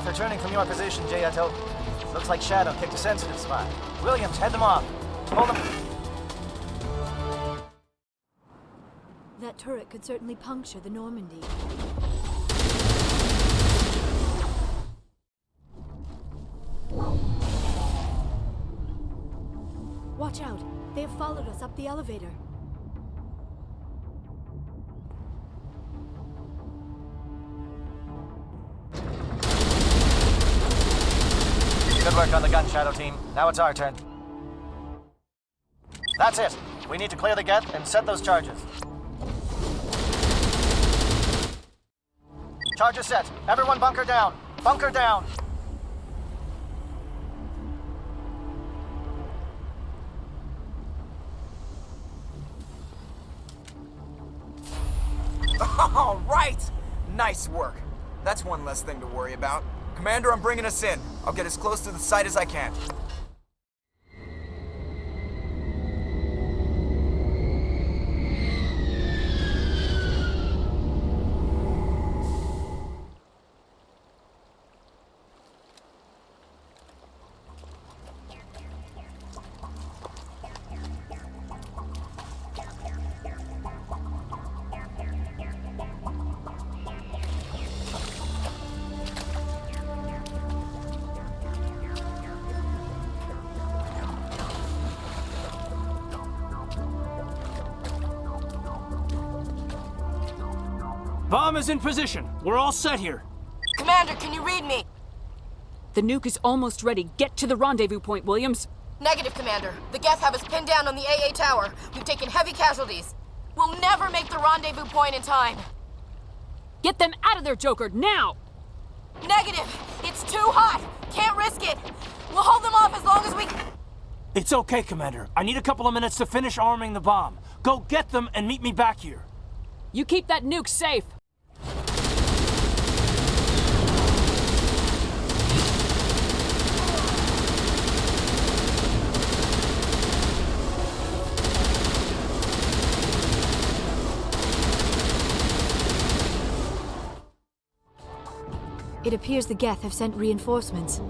Geth returning from your position, J.Ep10. Looks like Shadow kicked a sensitive spot. Williams, head them off. Hold them. That turret could certainly puncture the Normandy. Watch out! They have followed us up the elevator. Good work on the gun, Shadow Team. Now it's our turn. That's it. We need to clear the Geth and set those charges. Charges set. Everyone bunker down. Bunker down. All right! Nice work. That's one less thing to worry about. Commander, I'm bringing us in. I'll get as close to the site as I can. Bomb is in position. We're all set here. Commander, can you read me? The nuke is almost ready. Get to the rendezvous point, Williams. Negative, Commander. The Geth have us pinned down on the AA tower. We've taken heavy casualties. We'll never make the rendezvous point in time. Get them out of there, Joker, now! Negative! It's too hot! Can't risk it! We'll hold them off as long as we... It's okay, Commander. I need a couple of minutes to finish arming the bomb. Go get them and meet me back here. You keep that nuke safe. It appears the Geth have sent reinforcements.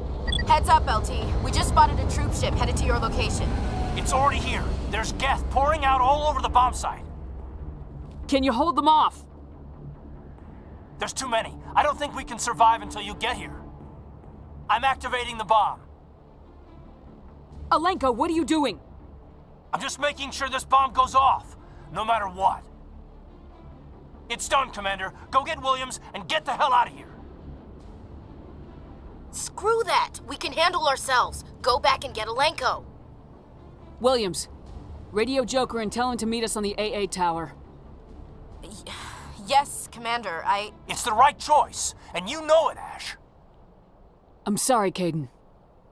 Heads up, LT. We just spotted a troop ship headed to your location. It's already here. There's Geth pouring out all over the bomb site. Can you hold them off? There's too many. I don't think we can survive until you get here. I'm activating the bomb. Alenka, what are you doing? I'm just making sure this bomb goes off, no matter what. It's done, Commander. Go get Williams and get the hell out of here. Screw that! We can handle ourselves. Go back and get Alenko. Williams, radio Joker and tell him to meet us on the AA tower. Yes, Commander, It's the right choice, and you know it, Ash. I'm sorry, Caden.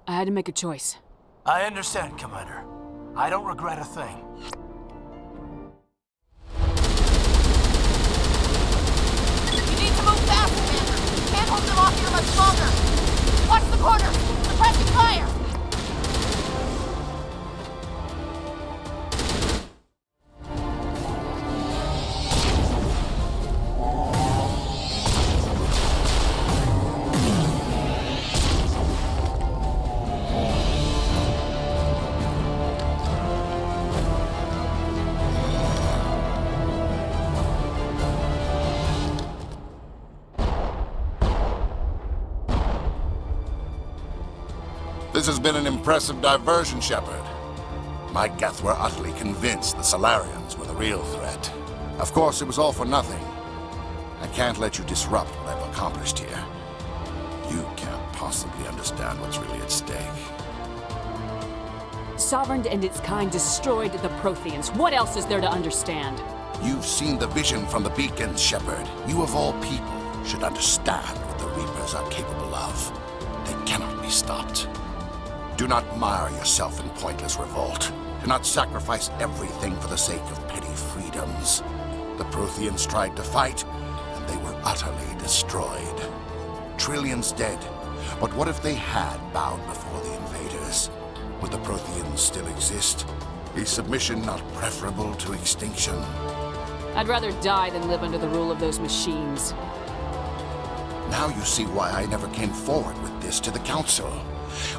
I had to make a choice. I understand, Commander. I don't regret a thing. You need to move fast, Commander. Can't hold them off here much longer. Watch the corner! Suppressing fire! This has been an impressive diversion, Shepard. My Geth were utterly convinced the Solarians were the real threat. Of course, it was all for nothing. I can't let you disrupt what I've accomplished here. You can't possibly understand what's really at stake. Sovereign and its kind destroyed the Protheans. What else is there to understand? You've seen the vision from the beacons, Shepard. You of all people should understand what the Reapers are capable of. They cannot be stopped. Do not mire yourself in pointless revolt. Do not sacrifice everything for the sake of petty freedoms. The Protheans tried to fight, and they were utterly destroyed. Trillions dead. But what if they had bowed before the invaders? Would the Protheans still exist? Is submission not preferable to extinction? I'd rather die than live under the rule of those machines. Now you see why I never came forward with this to the Council.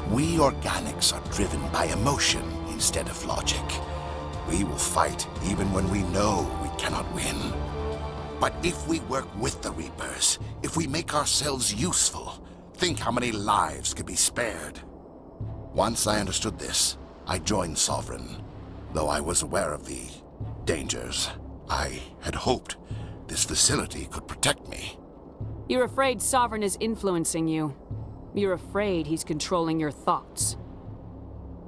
We organics are driven by emotion instead of logic. We will fight even when we know we cannot win. But if we work with the Reapers, if we make ourselves useful, think how many lives could be spared. Once I understood this, I joined Sovereign. Though I was aware of the dangers, I had hoped this facility could protect me. You're afraid Sovereign is influencing you. You're afraid he's controlling your thoughts.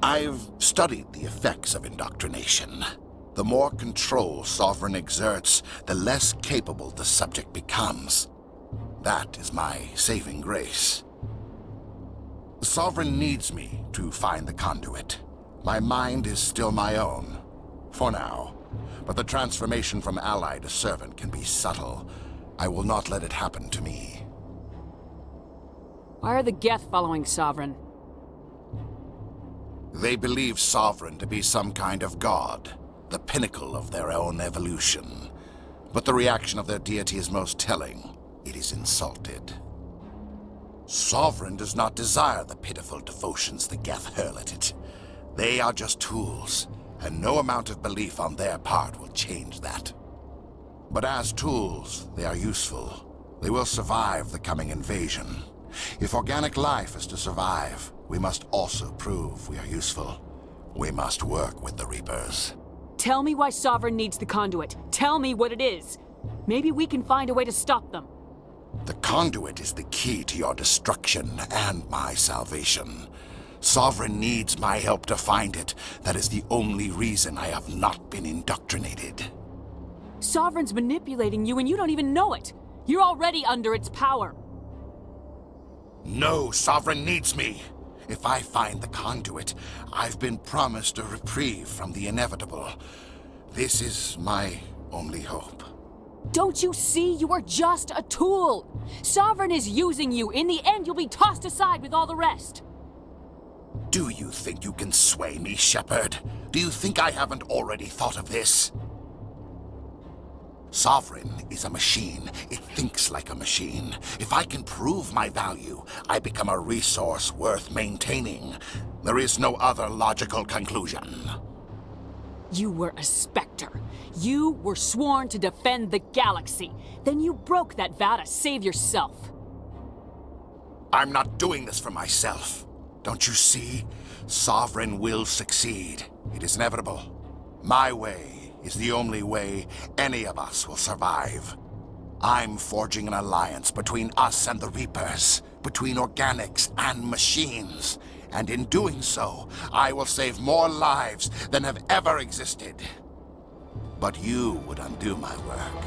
I've studied the effects of indoctrination. The more control Sovereign exerts, the less capable the subject becomes. That is my saving grace. Sovereign needs me to find the conduit. My mind is still my own, for now. But the transformation from ally to servant can be subtle. I will not let it happen to me. Why are the Geth following Sovereign? They believe Sovereign to be some kind of god, the pinnacle of their own evolution. But the reaction of their deity is most telling. It is insulted. Sovereign does not desire the pitiful devotions the Geth hurl at it. They are just tools, and no amount of belief on their part will change that. But as tools, they are useful. They will survive the coming invasion. If organic life is to survive, we must also prove we are useful. We must work with the Reapers. Tell me why Sovereign needs the conduit. Tell me what it is. Maybe we can find a way to stop them. The conduit is the key to your destruction and my salvation. Sovereign needs my help to find it. That is the only reason I have not been indoctrinated. Sovereign's manipulating you and you don't even know it. You're already under its power. No, Sovereign needs me. If I find the conduit, I've been promised a reprieve from the inevitable. This is my only hope. Don't you see? You are just a tool. Sovereign is using you. In the end, you'll be tossed aside with all the rest. Do you think you can sway me, Shepard? Do you think I haven't already thought of this? Sovereign is a machine. It thinks like a machine. If I can prove my value, I become a resource worth maintaining. There is no other logical conclusion. You were a Spectre. You were sworn to defend the galaxy. Then you broke that vow to save yourself. I'm not doing this for myself. Don't you see? Sovereign will succeed. It is inevitable. My way is the only way any of us will survive. I'm forging an alliance between us and the Reapers, between organics and machines. And in doing so, I will save more lives than have ever existed. But you would undo my work.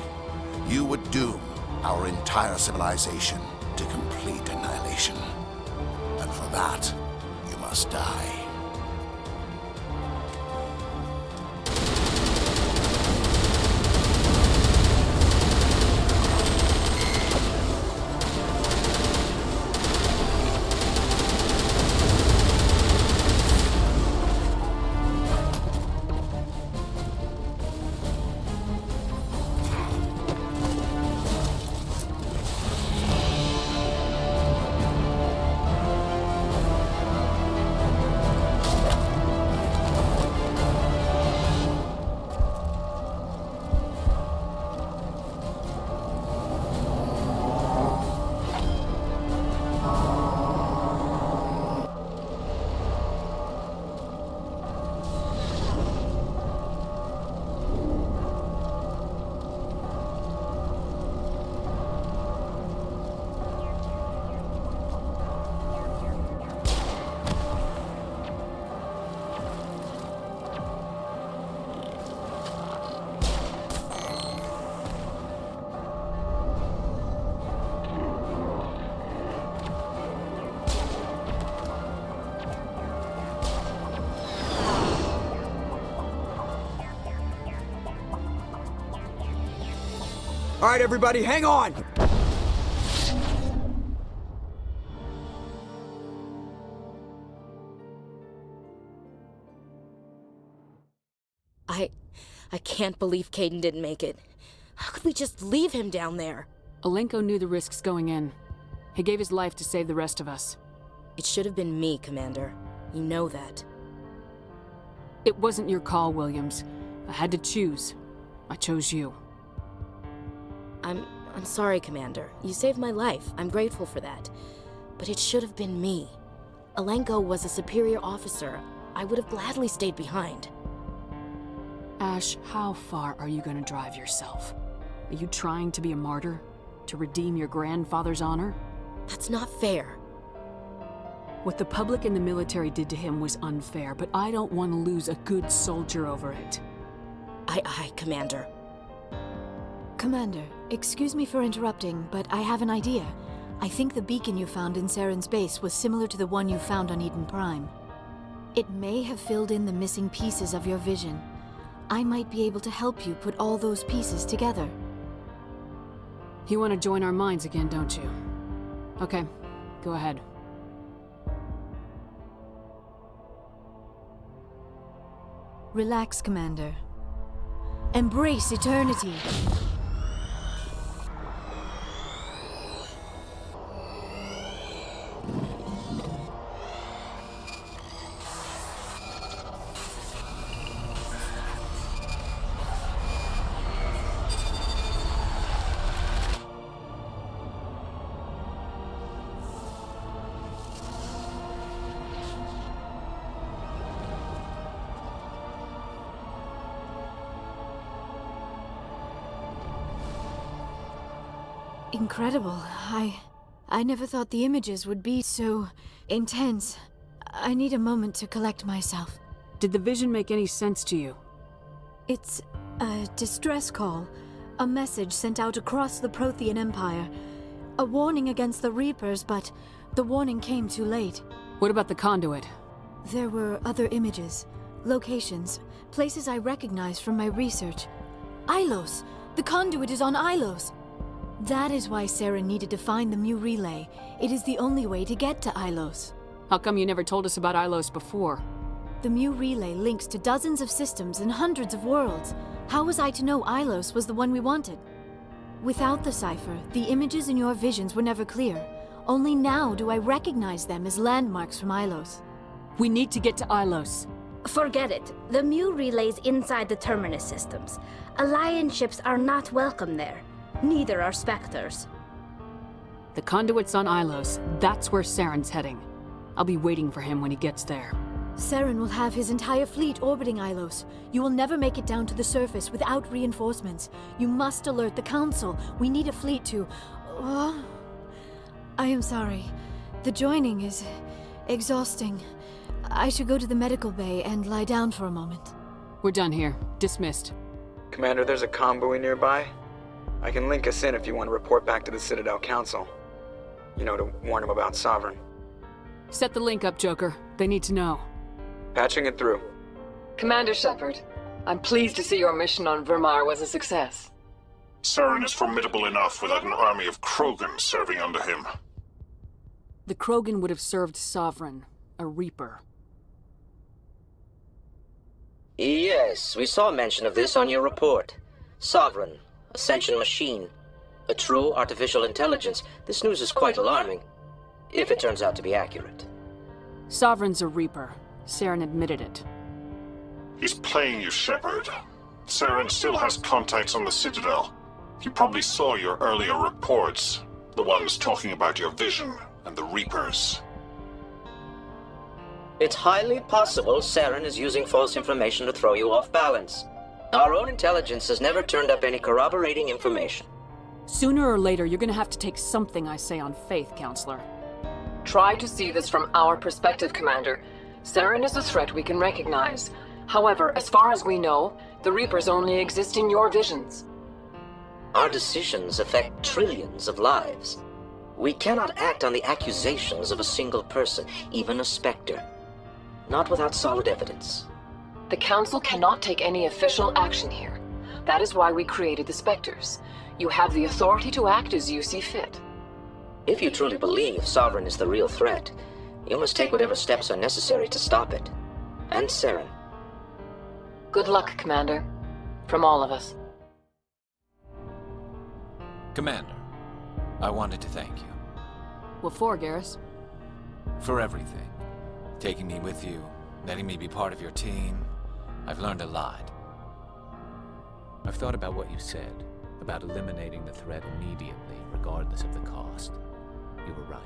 You would doom our entire civilization to complete annihilation. And for that, you must die. All right, everybody, hang on! I can't believe Caden didn't make it. How could we just leave him down there? Alenko knew the risks going in. He gave his life to save the rest of us. It should have been me, Commander. You know that. It wasn't your call, Williams. I had to choose. I chose you. I'm sorry, Commander. You saved my life. I'm grateful for that. But it should have been me. Alenko was a superior officer. I would have gladly stayed behind. Ash, how far are you going to drive yourself? Are you trying to be a martyr? To redeem your grandfather's honor? That's not fair. What the public and the military did to him was unfair, but I don't want to lose a good soldier over it. Aye, Commander. Commander, excuse me for interrupting, but I have an idea. I think the beacon you found in Saren's base was similar to the one you found on Eden Prime. It may have filled in the missing pieces of your vision. I might be able to help you put all those pieces together. You want to join our minds again, don't you? Okay, go ahead. Relax, Commander. Embrace eternity. Incredible. I never thought the images would be so intense. I need a moment to collect myself. Did the vision make any sense to you? It's a distress call. A message sent out across the Prothean Empire. A warning against the Reapers, but the warning came too late. What about the conduit? There were other images, locations, places I recognized from my research. Ilos! The conduit is on Ilos! That is why Saren needed to find the Mu Relay. It is the only way to get to Ilos. How come you never told us about Ilos before? The Mu Relay links to dozens of systems and hundreds of worlds. How was I to know Ilos was the one we wanted? Without the cipher, the images in your visions were never clear. Only now do I recognize them as landmarks from Ilos. We need to get to Ilos. Forget it. The Mu Relay's inside the Terminus systems. Alliance ships are not welcome there. Neither are Spectres. The conduit's on Ilos. That's where Saren's heading. I'll be waiting for him when he gets there. Saren will have his entire fleet orbiting Ilos. You will never make it down to the surface without reinforcements. You must alert the Council. We need a fleet to... Oh, I am sorry. The joining is exhausting. I should go to the medical bay and lie down for a moment. We're done here. Dismissed. Commander, there's a convoy nearby. I can link us in if you want to report back to the Citadel Council. You know, to warn them about Sovereign. Set the link up, Joker. They need to know. Patching it through. Commander Shepard, I'm pleased to see your mission on Vermar was a success. Saren is formidable enough without an army of Krogan serving under him. The Krogan would have served Sovereign, a Reaper. Yes, we saw mention of this on your report. Sovereign, a sentient machine, a true artificial intelligence. This news is quite alarming, if it turns out to be accurate. Sovereign's a Reaper. Saren admitted it. He's playing you, Shepard. Saren still has contacts on the Citadel. He probably saw your earlier reports, the ones talking about your vision and the Reapers. It's highly possible Saren is using false information to throw you off balance. Our own intelligence has never turned up any corroborating information. Sooner or later, you're gonna have to take something I say on faith, Counselor. Try to see this from our perspective, Commander. Saren is a threat we can recognize. However, as far as we know, the Reapers only exist in your visions. Our decisions affect trillions of lives. We cannot act on the accusations of a single person, even a Spectre. Not without solid evidence. The Council cannot take any official action here. That is why we created the Spectres. You have the authority to act as you see fit. If you truly believe Sovereign is the real threat, you must take whatever steps are necessary to stop it. And Saren. Good luck, Commander. From all of us. Commander, I wanted to thank you. What for, Garrus? For everything. Taking me with you, letting me be part of your team. I've learned a lot. I've thought about what you said, about eliminating the threat immediately, regardless of the cost. You were right.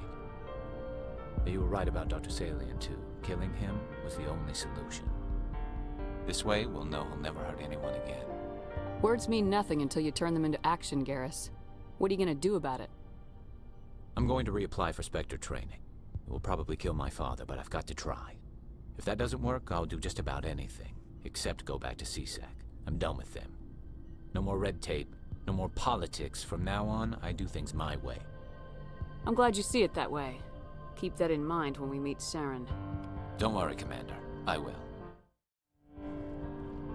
You were right about Dr. Salian, too. Killing him was the only solution. This way, we'll know he'll never hurt anyone again. Words mean nothing until you turn them into action, Garrus. What are you gonna do about it? I'm going to reapply for Spectre training. It will probably kill my father, but I've got to try. If that doesn't work, I'll do just about anything, except go back to CSAC. I'm done with them. No more red tape, no more politics. From now on, I do things my way. I'm glad you see it that way. Keep that in mind when we meet Saren. Don't worry, Commander. I will.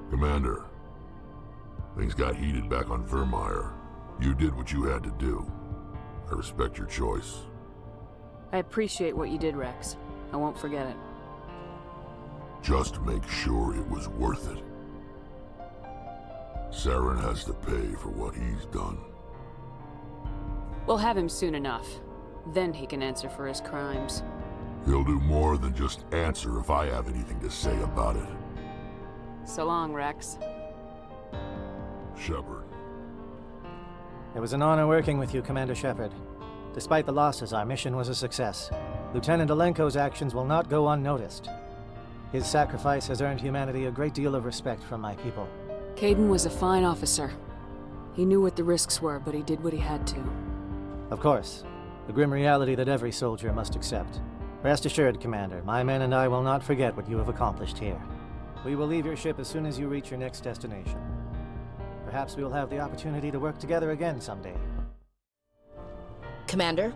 Commander, things got heated back on Vermeer. You did what you had to do. I respect your choice. I appreciate what you did, Rex. I won't forget it. Just make sure it was worth it. Saren has to pay for what he's done. We'll have him soon enough. Then he can answer for his crimes. He'll do more than just answer if I have anything to say about it. So long, Rex. Shepard. It was an honor working with you, Commander Shepard. Despite the losses, our mission was a success. Lieutenant Alenko's actions will not go unnoticed. His sacrifice has earned humanity a great deal of respect from my people. Kaidan was a fine officer. He knew what the risks were, but he did what he had to. Of course. The grim reality that every soldier must accept. Rest assured, Commander, my men and I will not forget what you have accomplished here. We will leave your ship as soon as you reach your next destination. Perhaps we will have the opportunity to work together again someday. Commander?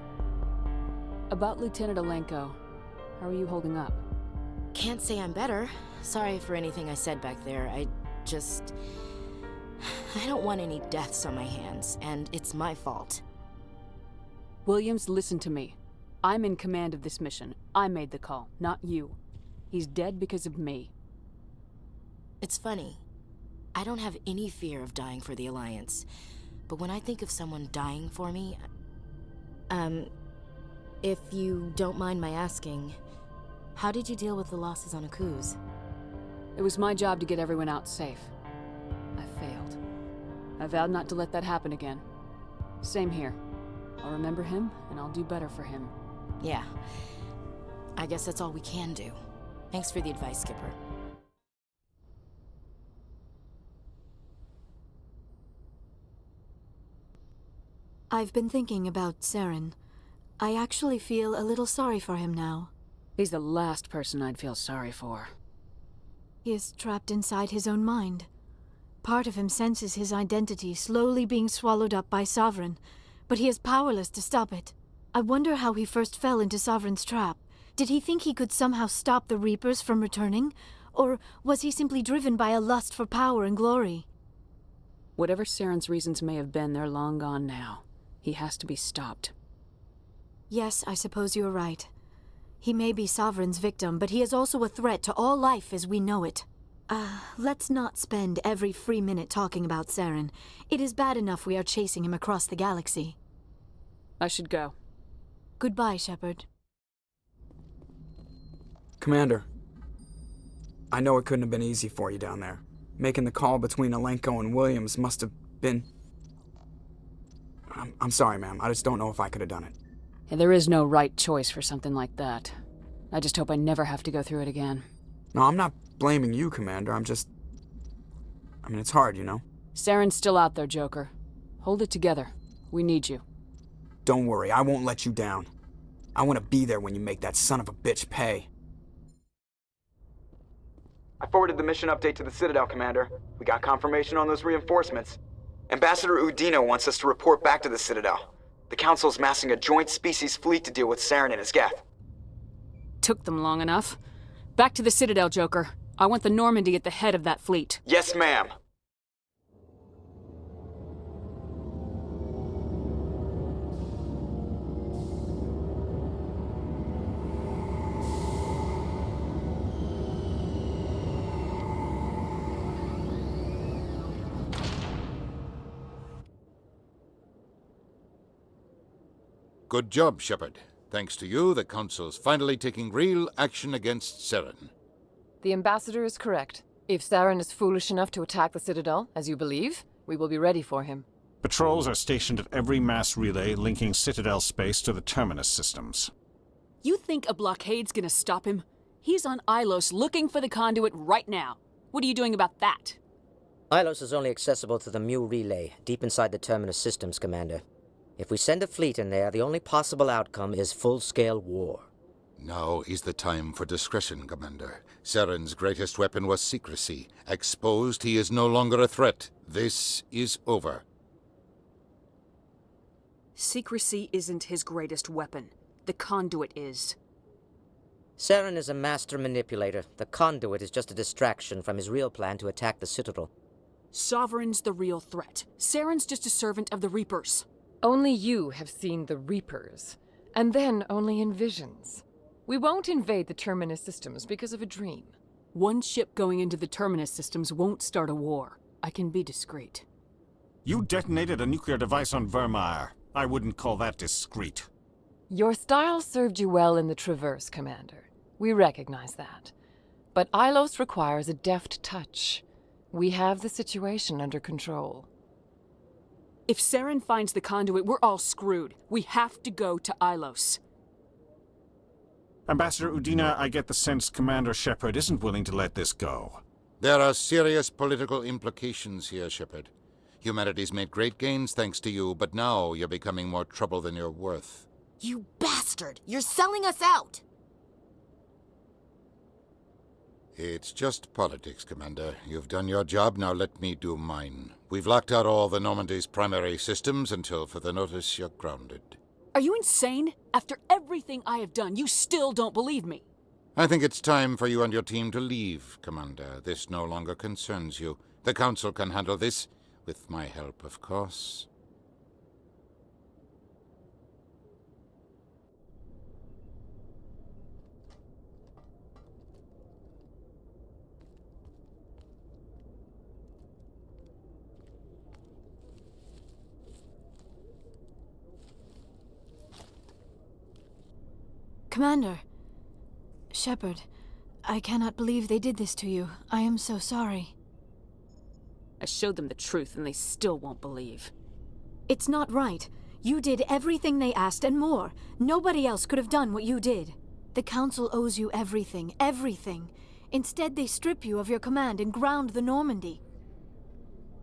About Lieutenant Alenko, how are you holding up? Can't say I'm better. Sorry for anything I said back there. I don't want any deaths on my hands, and it's my fault. Williams, listen to me. I'm in command of this mission. I made the call, not you. He's dead because of me. It's funny. I don't have any fear of dying for the Alliance. But when I think of someone dying for me... if you don't mind my asking, how did you deal with the losses on Akuz? It was my job to get everyone out safe. I failed. I vowed not to let that happen again. Same here. I'll remember him, and I'll do better for him. Yeah. I guess that's all we can do. Thanks for the advice, Skipper. I've been thinking about Saren. I actually feel a little sorry for him now. He's the last person I'd feel sorry for. He is trapped inside his own mind. Part of him senses his identity slowly being swallowed up by Sovereign, but he is powerless to stop it. I wonder how he first fell into Sovereign's trap. Did he think he could somehow stop the Reapers from returning? Or was he simply driven by a lust for power and glory? Whatever Saren's reasons may have been, they're long gone now. He has to be stopped. Yes, I suppose you're right. He may be Sovereign's victim, but he is also a threat to all life as we know it. Let's not spend every free minute talking about Saren. It is bad enough we are chasing him across the galaxy. I should go. Goodbye, Shepard. Commander, I know it couldn't have been easy for you down there. Making the call between Alenko and Williams must have been... I'm sorry, ma'am. I just don't know if I could have done it. Yeah, there is no right choice for something like that. I just hope I never have to go through it again. No, I'm not blaming you, Commander. It's hard, you know? Saren's still out there, Joker. Hold it together. We need you. Don't worry, I won't let you down. I want to be there when you make that son of a bitch pay. I forwarded the mission update to the Citadel, Commander. We got confirmation on those reinforcements. Ambassador Udina wants us to report back to the Citadel. The Council's massing a joint species fleet to deal with Saren and his geth. Took them long enough. Back to the Citadel, Joker. I want the Normandy at the head of that fleet. Yes, ma'am. Good job, Shepard. Thanks to you, the Council's finally taking real action against Saren. The Ambassador is correct. If Saren is foolish enough to attack the Citadel, as you believe, we will be ready for him. Patrols are stationed at every mass relay linking Citadel space to the Terminus systems. You think a blockade's gonna stop him? He's on Ilos looking for the conduit right now. What are you doing about that? Ilos is only accessible to the Mu relay, deep inside the Terminus systems, Commander. If we send a fleet in there, the only possible outcome is full-scale war. Now is the time for discretion, Commander. Saren's greatest weapon was secrecy. Exposed, he is no longer a threat. This is over. Secrecy isn't his greatest weapon. The conduit is. Saren is a master manipulator. The conduit is just a distraction from his real plan to attack the Citadel. Sovereign's the real threat. Saren's just a servant of the Reapers. Only you have seen the Reapers, and then only in visions. We won't invade the Terminus systems because of a dream. One ship going into the Terminus systems won't start a war. I can be discreet. You detonated a nuclear device on Vermeer. I wouldn't call that discreet. Your style served you well in the Traverse, Commander. We recognize that. But Ilos requires a deft touch. We have the situation under control. If Saren finds the conduit, we're all screwed. We have to go to Ilos. Ambassador Udina, I get the sense Commander Shepard isn't willing to let this go. There are serious political implications here, Shepard. Humanity's made great gains thanks to you, but now you're becoming more trouble than you're worth. You bastard! You're selling us out! It's just politics, Commander. You've done your job, now let me do mine. We've locked out all the Normandy's primary systems until further notice you're grounded. Are you insane? After everything I have done, you still don't believe me. I think it's time for you and your team to leave, Commander. This no longer concerns you. The Council can handle this, with my help, of course. Commander. Shepard, I cannot believe they did this to you. I am so sorry. I showed them the truth and they still won't believe. It's not right. You did everything they asked and more. Nobody else could have done what you did. The Council owes you everything, everything. Instead, they strip you of your command and ground the Normandy.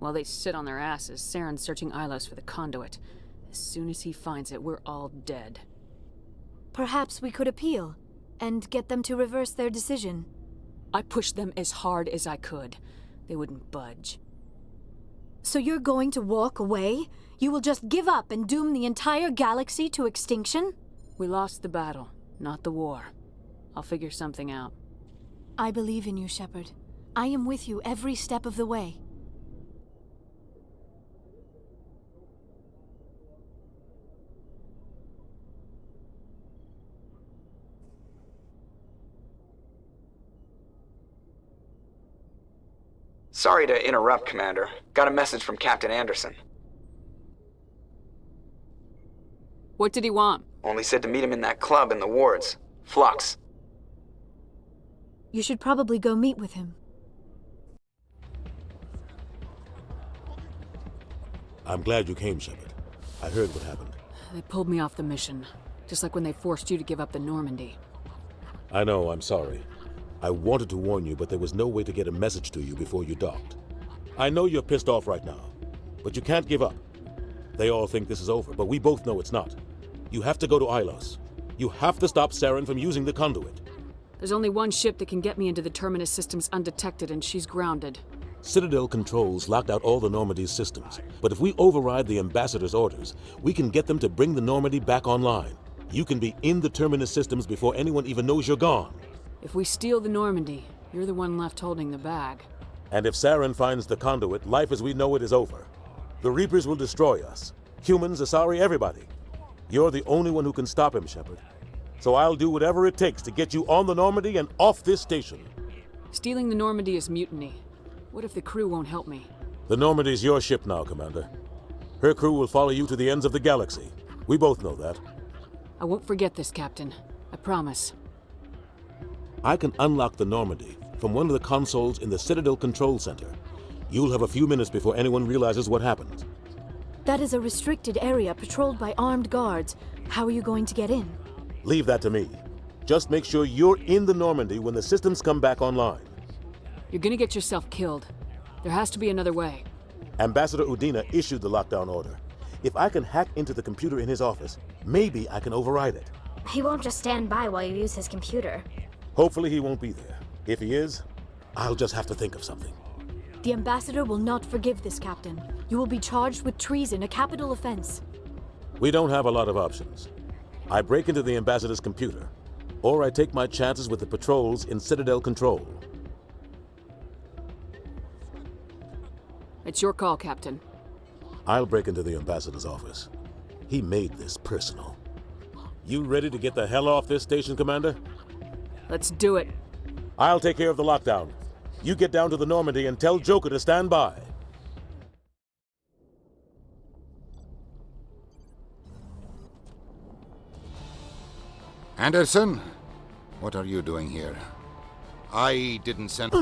While they sit on their asses, Saren's searching Ilos for the conduit. As soon as he finds it, we're all dead. Perhaps we could appeal, and get them to reverse their decision. I pushed them as hard as I could. They wouldn't budge. So you're going to walk away? You will just give up and doom the entire galaxy to extinction? We lost the battle, not the war. I'll figure something out. I believe in you, Shepard. I am with you every step of the way. Sorry to interrupt, Commander. Got a message from Captain Anderson. What did he want? Only said to meet him in that club in the wards. Flux. You should probably go meet with him. I'm glad you came, Shepard. I heard what happened. They pulled me off the mission, just like when they forced you to give up the Normandy. I know, I'm sorry. I wanted to warn you, but there was no way to get a message to you before you docked. I know you're pissed off right now, but you can't give up. They all think this is over, but we both know it's not. You have to go to Ilos. You have to stop Saren from using the conduit. There's only one ship that can get me into the Terminus systems undetected, and she's grounded. Citadel controls locked out all the Normandy's systems, but if we override the Ambassador's orders, we can get them to bring the Normandy back online. You can be in the Terminus systems before anyone even knows you're gone. If we steal the Normandy, you're the one left holding the bag. And if Saren finds the conduit, life as we know it is over. The Reapers will destroy us. Humans, Asari, everybody. You're the only one who can stop him, Shepard. So I'll do whatever it takes to get you on the Normandy and off this station. Stealing the Normandy is mutiny. What if the crew won't help me? The Normandy's your ship now, Commander. Her crew will follow you to the ends of the galaxy. We both know that. I won't forget this, Captain. I promise. I can unlock the Normandy from one of the consoles in the Citadel Control Center. You'll have a few minutes before anyone realizes what happened. That is a restricted area patrolled by armed guards. How are you going to get in? Leave that to me. Just make sure you're in the Normandy when the systems come back online. You're gonna get yourself killed. There has to be another way. Ambassador Udina issued the lockdown order. If I can hack into the computer in his office, maybe I can override it. He won't just stand by while you use his computer. Hopefully he won't be there. If he is, I'll just have to think of something. The ambassador will not forgive this, Captain. You will be charged with treason, a capital offense. We don't have a lot of options. I break into the ambassador's computer, or I take my chances with the patrols in Citadel Control. It's your call, Captain. I'll break into the ambassador's office. He made this personal. You ready to get the hell off this station, Commander? Let's do it. I'll take care of the lockdown. You get down to the Normandy and tell Joker to stand by. Anderson, what are you doing here? I didn't send...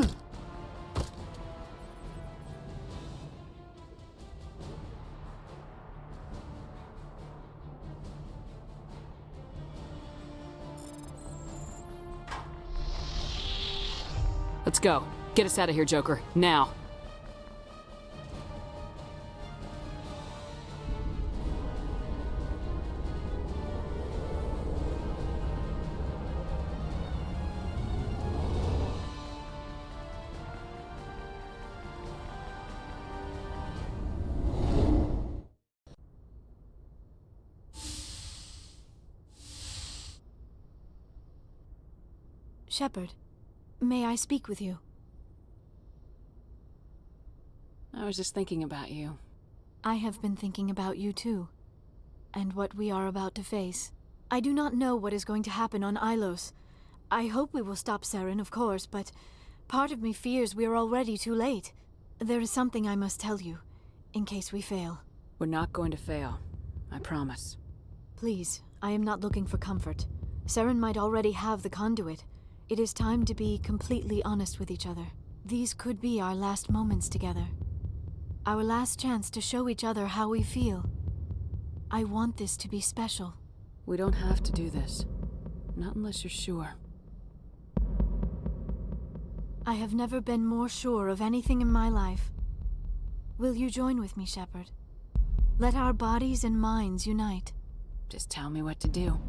Let's go. Get us out of here, Joker. Now. Shepard, may I speak with you? I was just thinking about you. I have been thinking about you too, and what we are about to face. I do not know what is going to happen on Ilos. I hope we will stop Saren, of course, but part of me fears we are already too late. There is something I must tell you, in case we fail. We're not going to fail. I promise. Please, I am not looking for comfort. Saren might already have the conduit. It is time to be completely honest with each other. These could be our last moments together. Our last chance to show each other how we feel. I want this to be special. We don't have to do this. Not unless you're sure. I have never been more sure of anything in my life. Will you join with me, Shepard? Let our bodies and minds unite. Just tell me what to do.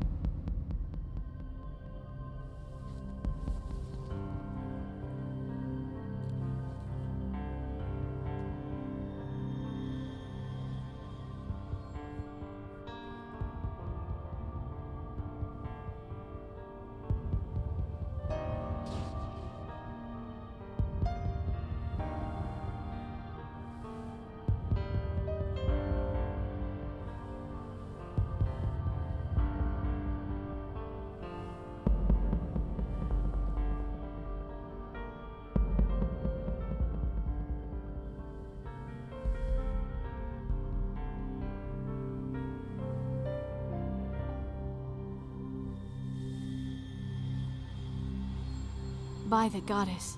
By the goddess.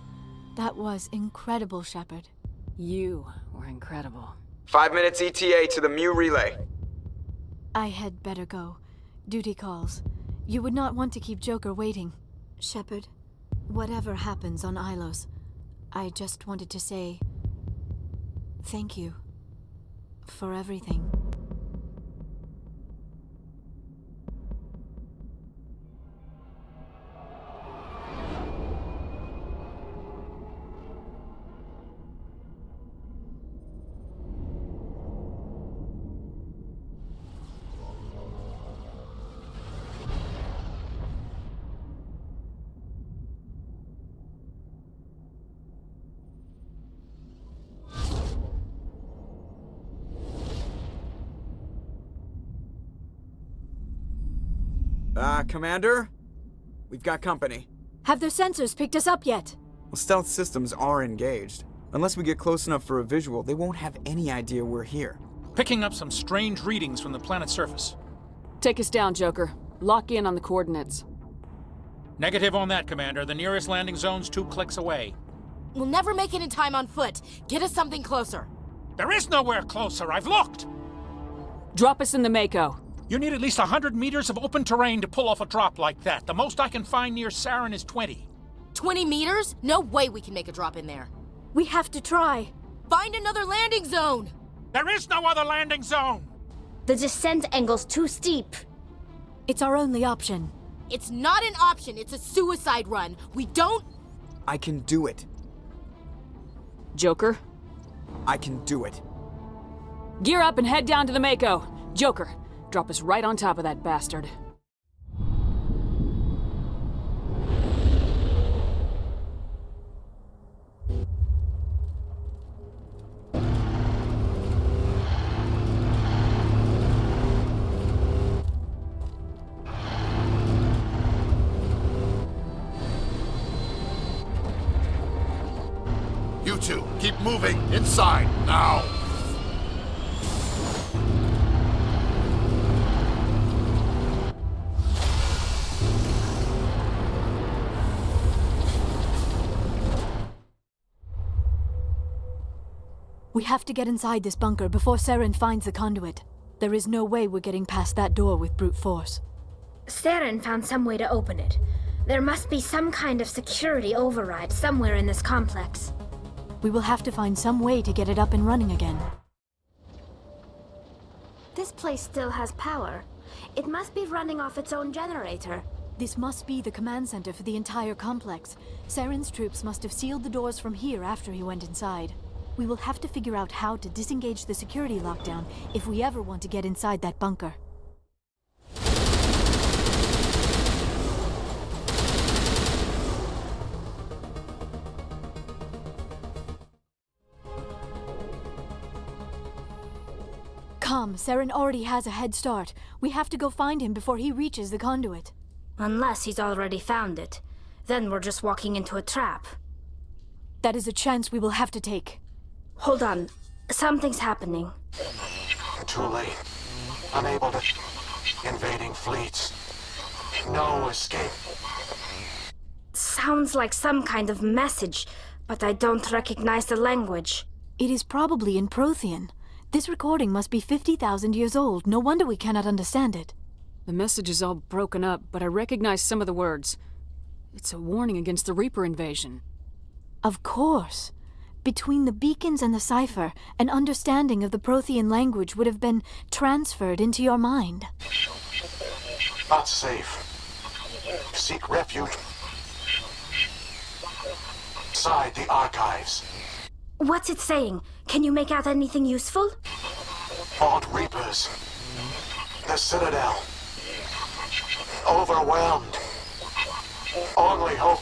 That was incredible, Shepard. You were incredible. 5 minutes ETA to the Mu relay. I had better go. Duty calls. You would not want to keep Joker waiting. Shepard, whatever happens on Ilos, I just wanted to say thank you for everything. Commander? We've got company. Have their sensors picked us up yet? Well, stealth systems are engaged. Unless we get close enough for a visual, they won't have any idea we're here. Picking up some strange readings from the planet's surface. Take us down, Joker. Lock in on the coordinates. Negative on that, Commander. The nearest landing zone's 2 clicks away. We'll never make it in time on foot. Get us something closer. There is nowhere closer. I've looked. Drop us in the Mako. You need at least 100 meters of open terrain to pull off a drop like that. The most I can find near Saren is 20. 20 meters? No way we can make a drop in there. We have to try. Find another landing zone! There is no other landing zone! The descent angle's too steep. It's our only option. It's not an option, it's a suicide run. We don't... I can do it. Joker? I can do it. Gear up and head down to the Mako. Joker, drop us right on top of that bastard. You two, keep moving. Inside, now. We have to get inside this bunker before Saren finds the conduit. There is no way we're getting past that door with brute force. Saren found some way to open it. There must be some kind of security override somewhere in this complex. We will have to find some way to get it up and running again. This place still has power. It must be running off its own generator. This must be the command center for the entire complex. Saren's troops must have sealed the doors from here after he went inside. We will have to figure out how to disengage the security lockdown if we ever want to get inside that bunker. Come, Saren already has a head start. We have to go find him before he reaches the conduit. Unless he's already found it. Then we're just walking into a trap. That is a chance we will have to take. Hold on. Something's happening. Too late. Unable to... Invading fleets. No escape. Sounds like some kind of message, but I don't recognize the language. It is probably in Prothean. This recording must be 50,000 years old. No wonder we cannot understand it. The message is all broken up, but I recognize some of the words. It's a warning against the Reaper invasion. Of course. Between the beacons and the cipher, an understanding of the Prothean language would have been transferred into your mind. Not safe. Seek refuge inside the archives. What's it saying? Can you make out anything useful? Fought Reapers. The Citadel. Overwhelmed. Only hope.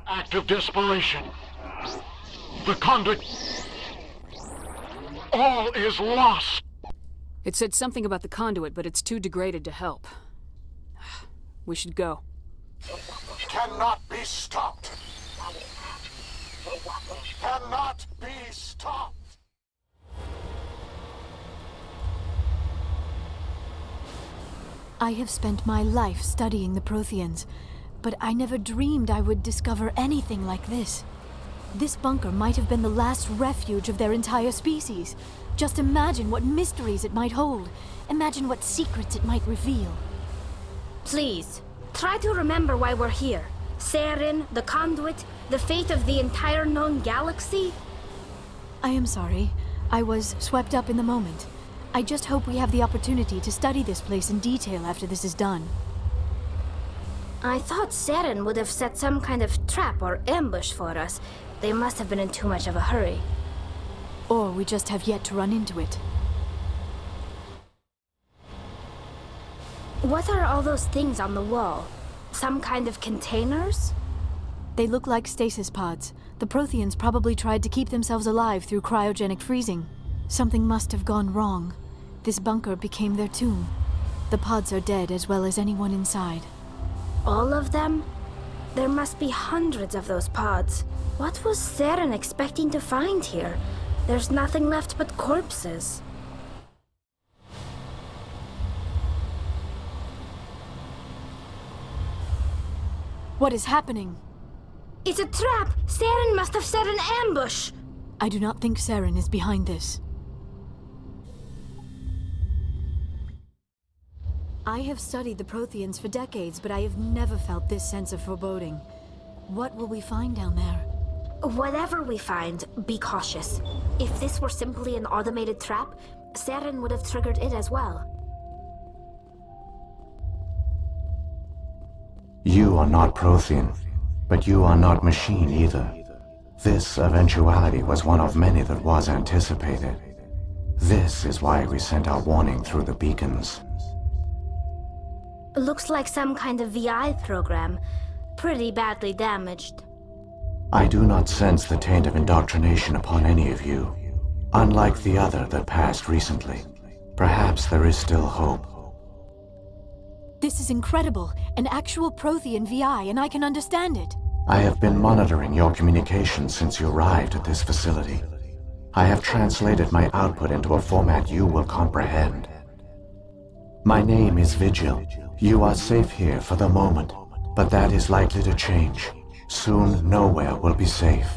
Act of desperation. The conduit. All is lost. It said something about the conduit, but it's too degraded to help. We should go. Cannot be stopped. Cannot be stopped. I have spent my life studying the Protheans, but I never dreamed I would discover anything like this. This bunker might have been the last refuge of their entire species. Just imagine what mysteries it might hold. Imagine what secrets it might reveal. Please, try to remember why we're here. Saren, the conduit, the fate of the entire known galaxy. I am sorry. I was swept up in the moment. I just hope we have the opportunity to study this place in detail after this is done. I thought Saren would have set some kind of trap or ambush for us. They must have been in too much of a hurry. Or we just have yet to run into it. What are all those things on the wall? Some kind of containers? They look like stasis pods. The Protheans probably tried to keep themselves alive through cryogenic freezing. Something must have gone wrong. This bunker became their tomb. The pods are dead as well as anyone inside. All of them? There must be hundreds of those pods. What was Saren expecting to find here? There's nothing left but corpses. What is happening? It's a trap! Saren must have set an ambush! I do not think Saren is behind this. I have studied the Protheans for decades, but I have never felt this sense of foreboding. What will we find down there? Whatever we find, be cautious. If this were simply an automated trap, Saren would have triggered it as well. You are not Prothean, but you are not machine either. This eventuality was one of many that was anticipated. This is why we sent our warning through the beacons. Looks like some kind of VI program. Pretty badly damaged. I do not sense the taint of indoctrination upon any of you. Unlike the other that passed recently. Perhaps there is still hope. This is incredible. An actual Prothean VI, and I can understand it. I have been monitoring your communications since you arrived at this facility. I have translated my output into a format you will comprehend. My name is Vigil. You are safe here for the moment, but that is likely to change. Soon, nowhere will be safe.